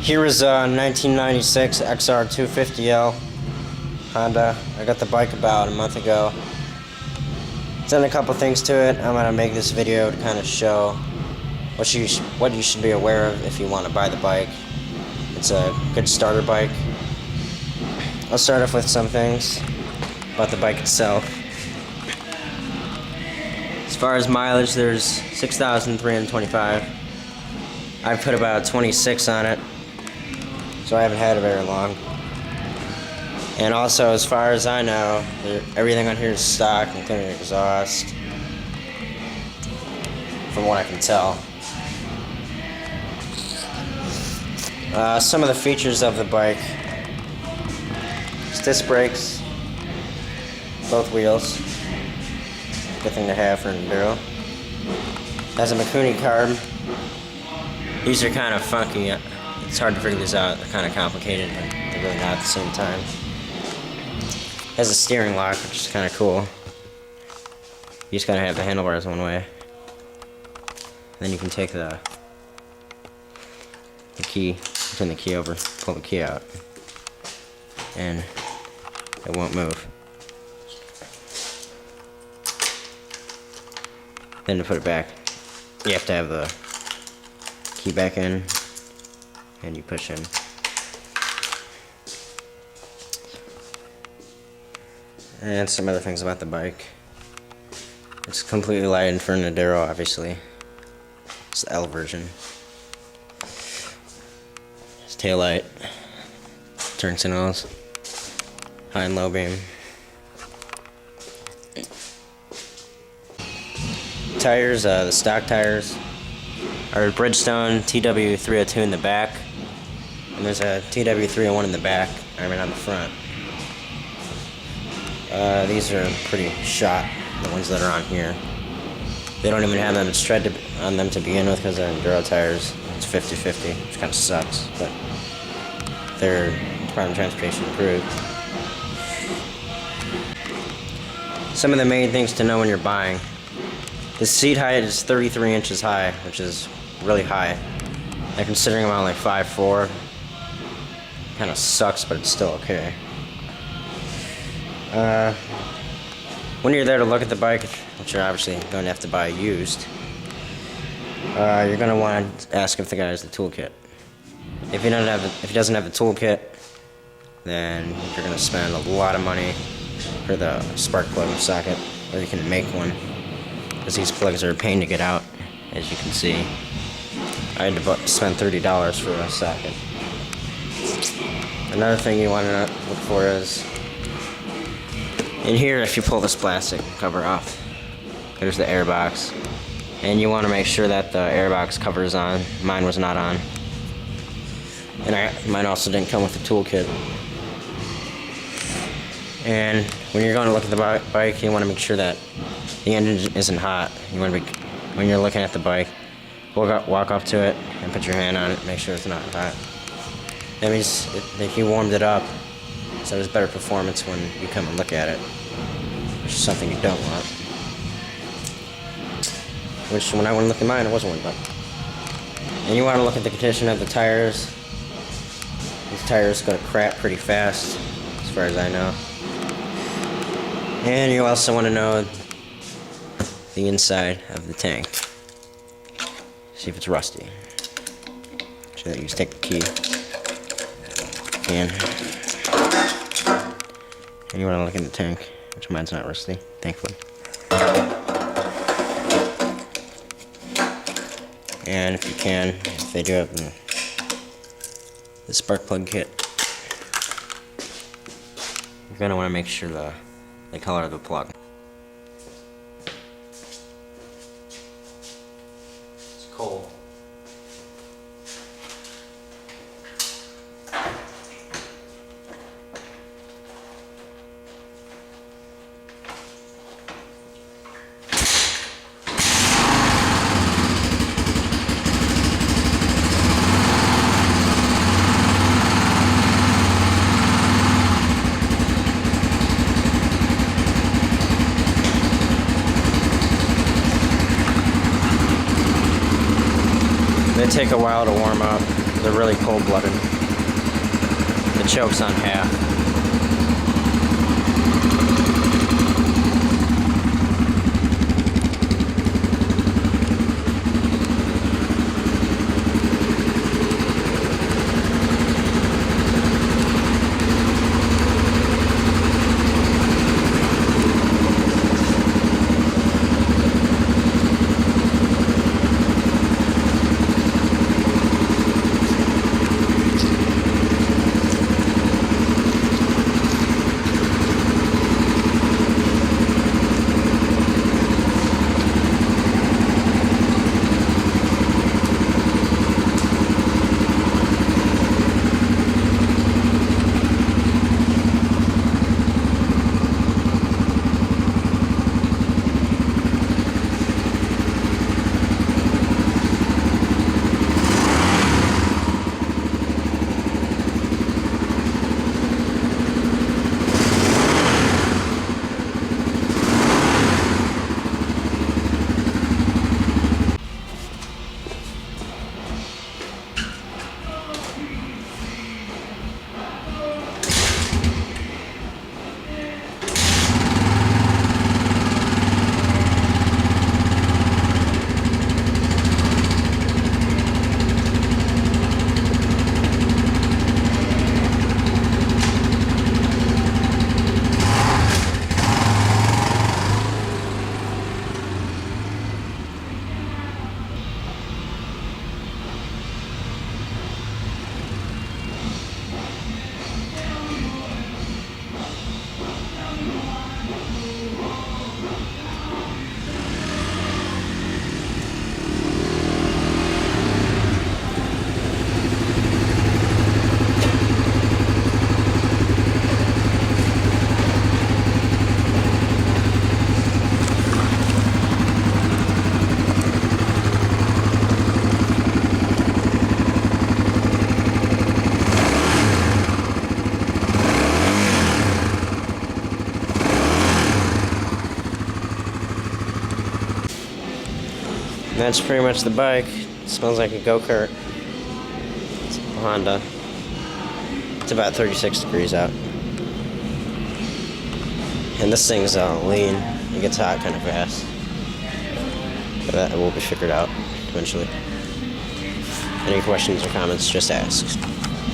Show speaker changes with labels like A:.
A: Here is a 1996 XR250L Honda. I got the bike about a month ago. Done a couple things to it. I'm gonna make this video to kind of show what you should be aware of if you want to buy the bike. It's a good starter bike. I'll start off with some things about the bike itself. As far as mileage, there's 6,325. I've put about 26 on it, so I haven't had it very long. And also, as far as I know, everything on here is stock, including exhaust, from what I can tell. Some of the features of the bike: it's disc brakes, both wheels. Good thing to have for an enduro. Has a Mikuni carb. These are kind of funky. It's hard to figure these out. They're kind of complicated, but they're really not at the same time. Has a steering lock, which is kind of cool. You just gotta have the handlebars one way. Then you can take the key, turn the key over, pull the key out, and it won't move. Then to put it back, you have to have the key back in, and you push in. And some other things about the bike. It's completely lighted for an enduro, obviously. It's the L version. It's taillight, turn signals, high and low beam. Tires, the stock tires are Bridgestone TW302 in the back, and there's a TW301 in the back, on the front. These are pretty shot, the ones that are on here. They don't even have them tread on them to begin with because they're enduro tires. It's 50-50, which kind of sucks, but they're Department of Transportation approved. Some of the main things to know when you're buying: the seat height is 33 inches high, which is really high. And considering I'm on like 5'4", kind of sucks, but it's still okay. When you're there to look at the bike, which you're obviously going to have to buy used, you're going to want to ask if the guy has the toolkit. If he doesn't have the toolkit, then you're going to spend a lot of money for the spark plug socket, or you can make one, because these plugs are a pain to get out, as you can see. I had to spend $30 for a socket. Another thing you want to look for is, in here, if you pull this plastic cover off, there's the air box, and you want to make sure that the air box cover is on. Mine was not on, and mine also didn't come with the toolkit. And when you're going to look at the bike, you want to make sure that the engine isn't hot. You want to be, when you're looking at the bike, walk up to it and put your hand on it, make sure it's not hot. That means if you warmed it up, so there's better performance when you come and look at it, which is something you don't want. Which, when I went and looked at mine, it wasn't warmed up. And you want to look at the condition of the tires. These tires go to crap pretty fast, as far as I know. And you also want to know the inside of the tank. See if it's rusty. So you just take the key and you want to look in the tank, which mine's not rusty, thankfully. And if you can, if they do have the spark plug kit, you're going to want to make sure the color of the plug. It's cold. They take a while to warm up. They're really cold-blooded. The choke's on half. That's pretty much the bike. It smells like a go-kart. It's a Honda. It's about 36 degrees out. And this thing's lean. It gets hot kind of fast. But that will be figured out eventually. Any questions or comments, just ask.